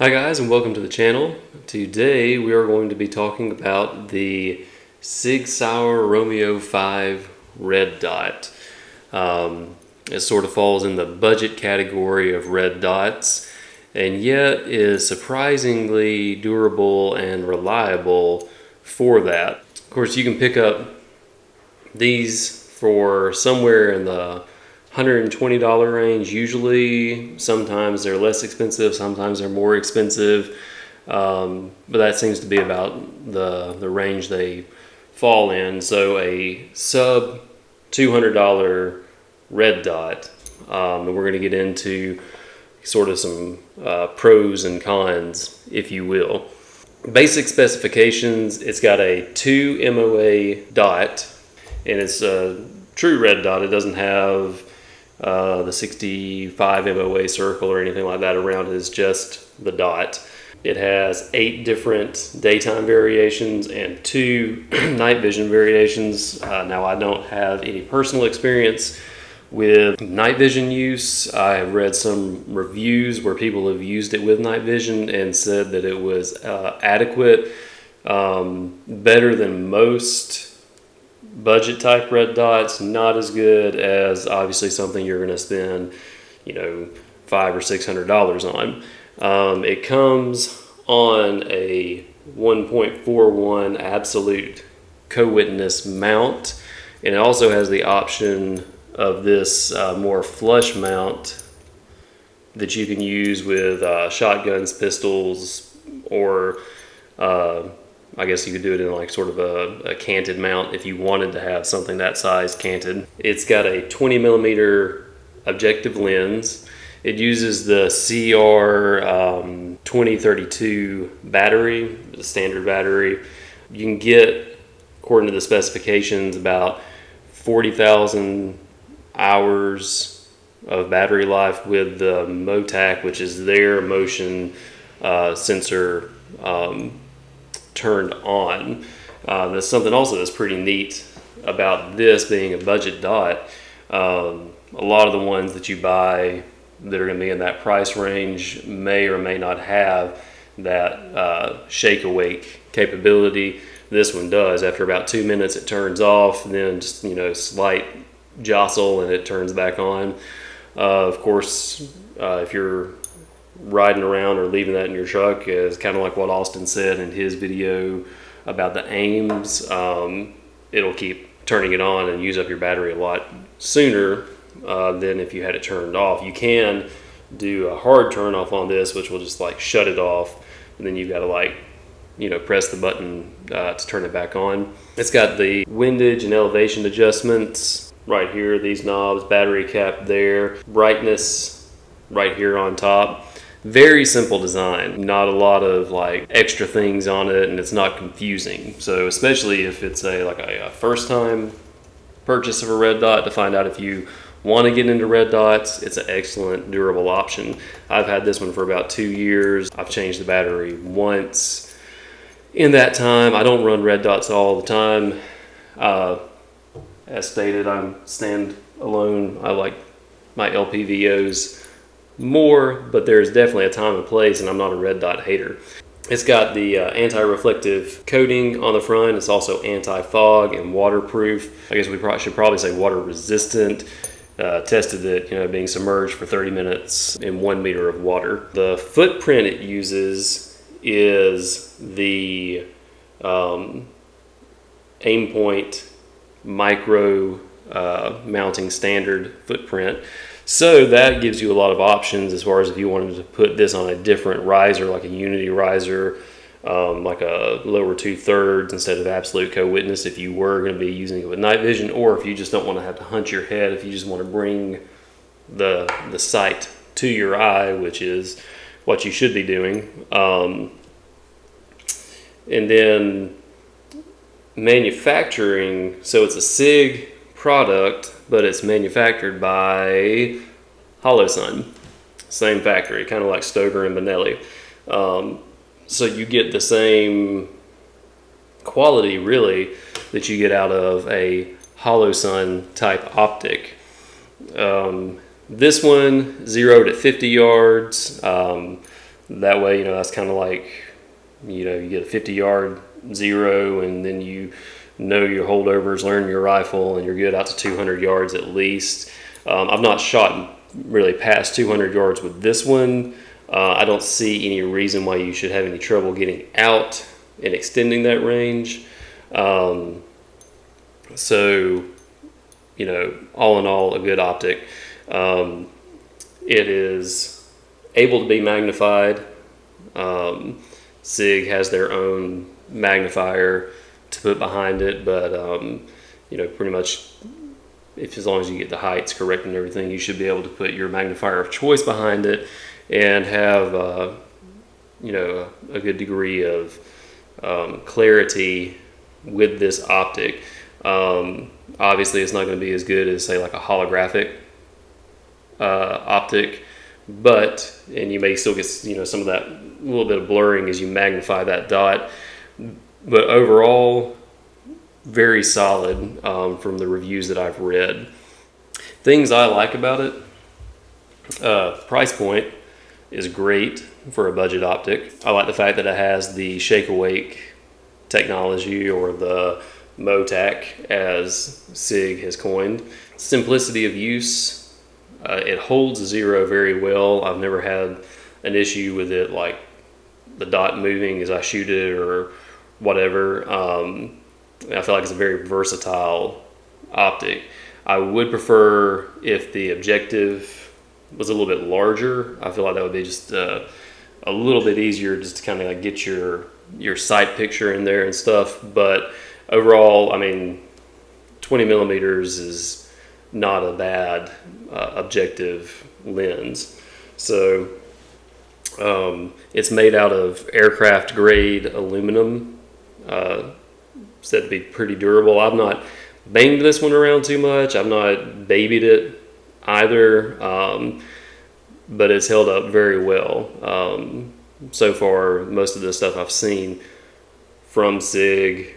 Hi guys, and welcome to the channel. Today we are going to be talking about the Sig Romeo5 red dot. It sort of falls in the budget category of red dots, and yet is surprisingly durable and reliable for that. Of course, you can pick up these for somewhere in the $120 range usually. Sometimes they're less expensive, sometimes they're more expensive, but that seems to be about the range they fall in. So a sub $200 red dot, and we're going to get into sort of some pros and cons, if you will. Basic specifications: it's got a 2 MOA dot, and it's a true red dot. It doesn't have the 65 MOA circle or anything like that around it. Is just the dot. It has 8 different daytime variations and 2 night vision variations. Now, I don't have any personal experience with night vision use. I have read some reviews where people have used it with night vision and said that it was adequate, better than most budget type red dots, not as good as obviously something you're going to spend, $500 or $600 on. It comes on a 1.41 absolute co-witness mount, and it also has the option of this more flush mount that you can use with shotguns, pistols, or I guess you could do it in like sort of a canted mount if you wanted to have something that size canted. It's got a 20 millimeter objective lens. It uses the CR 2032 battery, the standard battery. You can get, according to the specifications, about 40,000 hours of battery life with the MOTAC, which is their motion sensor turned on. That's something also that's pretty neat about this being a budget dot. A lot of the ones that you buy that are going to be in that price range may or may not have that shake awake capability. This one does. After about 2 minutes it turns off, and then just slight jostle and it turns back on. Of course, if you're riding around or leaving that in your truck, is kind of like what Austin said in his video about the aims. It'll keep turning it on and use up your battery a lot sooner than if you had it turned off. You can do a hard turn off on this, which will just like shut it off, and then you've got to press the button to turn it back on. It's got the windage and elevation adjustments right here, these knobs, battery cap there, brightness right here on top. Very simple design, not a lot of like extra things on it, and it's not confusing. So especially if it's a first time purchase of a red dot, to find out if you want to get into red dots, it's an excellent durable option. I've had this one for about 2 years. I've changed the battery once in that time. I don't run red dots all the time. As stated, I'm stand alone. I like my LPVOs more, but there's definitely a time and place, and I'm not a red dot hater. It's got the anti-reflective coating on the front. It's also anti-fog and waterproof. I guess we should probably say water resistant. Tested it, being submerged for 30 minutes in 1 meter of water. The footprint it uses is the Aimpoint micro mounting standard footprint. So that gives you a lot of options as far as if you wanted to put this on a different riser, like a Unity riser, like a lower 2/3 instead of absolute co-witness, if you were going to be using it with night vision, or if you just don't want to have to hunch your head, if you just want to bring the sight to your eye, which is what you should be doing. And then manufacturing, so it's a Sig product, but it's manufactured by HoloSun, same factory, kind of like Stoker and Benelli. So you get the same quality really that you get out of a HoloSun type optic. This one 0 to 50 yards, That way, that's kind of like, you get a 50-yard zero, and then you know your holdovers, learn your rifle, and you're good out to 200 yards at least. I've not shot really past 200 yards with this one. I don't see any reason why you should have any trouble getting out and extending that range. So, all in all, a good optic. It is able to be magnified. Sig has their own magnifier to put behind it, but pretty much, as long as you get the heights correct and everything, you should be able to put your magnifier of choice behind it and have a good degree of clarity with this optic. Obviously, it's not going to be as good as, say, like a holographic optic, and you may still get some of that little bit of blurring as you magnify that dot. But overall, very solid from the reviews that I've read. Things I like about it: price point is great for a budget optic. I like the fact that it has the shake awake technology, or the MOTAC as Sig has coined. Simplicity of use. It holds zero very well. I've never had an issue with it, like the dot moving as I shoot it or whatever. I feel like it's a very versatile optic. I would prefer if the objective was a little bit larger. I feel like that would be just a little bit easier just to kind of like get your sight picture in there and stuff. But overall, 20 millimeters is not a bad objective lens. So it's made out of aircraft grade aluminum. Said to be pretty durable. I've not banged this one around too much. I've not babied it either, but it's held up very well. So far, most of the stuff I've seen from Sig,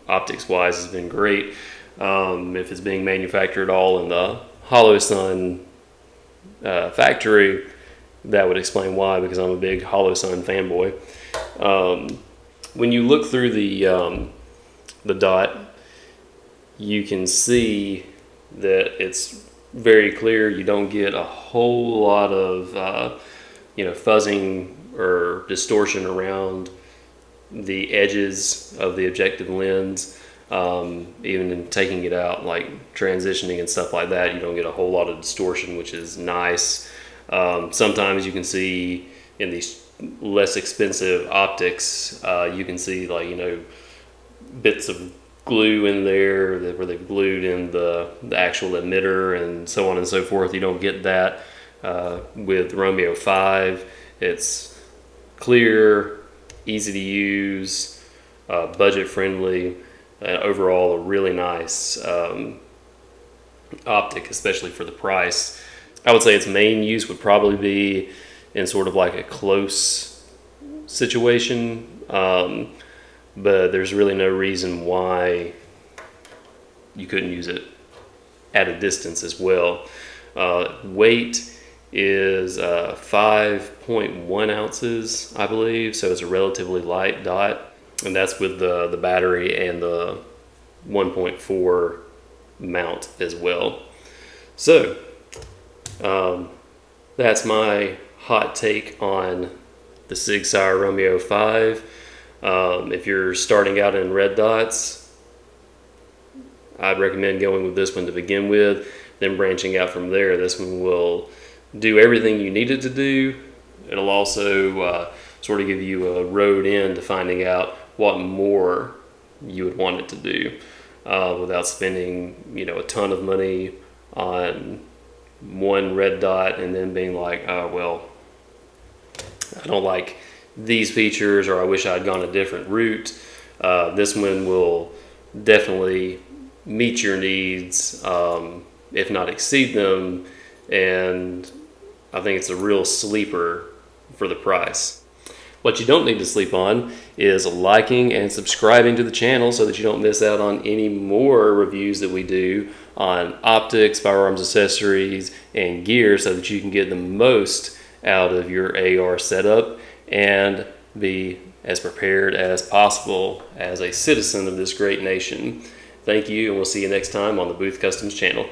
optics-wise, has been great. If it's being manufactured all in the Holosun factory, that would explain why, because I'm a big Holosun fanboy. When you look through the dot, you can see that it's very clear. You don't get a whole lot of fuzzing or distortion around the edges of the objective lens. Even in taking it out, like transitioning and stuff like that, you don't get a whole lot of distortion, which is nice. Sometimes you can see in these less expensive optics, you can see bits of glue in there where they've glued in the actual emitter and so on and so forth. You don't get that with Romeo5. It's clear, easy to use, budget friendly, and overall a really nice optic, especially for the price. I would say its main use would probably be in sort of like a close situation, but there's really no reason why you couldn't use it at a distance as well. Weight is 5.1 ounces, I believe, so it's a relatively light dot, and that's with the battery and the 1.4 mount as well. So that's my hot take on the Sig Romeo5. If you're starting out in red dots, I'd recommend going with this one to begin with, then branching out from there. This one will do everything you need it to do. It'll also sort of give you a road in to finding out what more you would want it to do without spending a ton of money on one red dot and then being like, oh well, I don't like these features, or I wish I'd gone a different route. This one will definitely meet your needs, if not exceed them, and I think it's a real sleeper for the price. What you don't need to sleep on is liking and subscribing to the channel so that you don't miss out on any more reviews that we do on optics, firearms accessories, and gear, so that you can get the most out of your AR setup and be as prepared as possible as a citizen of this great nation. Thank you, and we'll see you next time on the Booth Customs channel.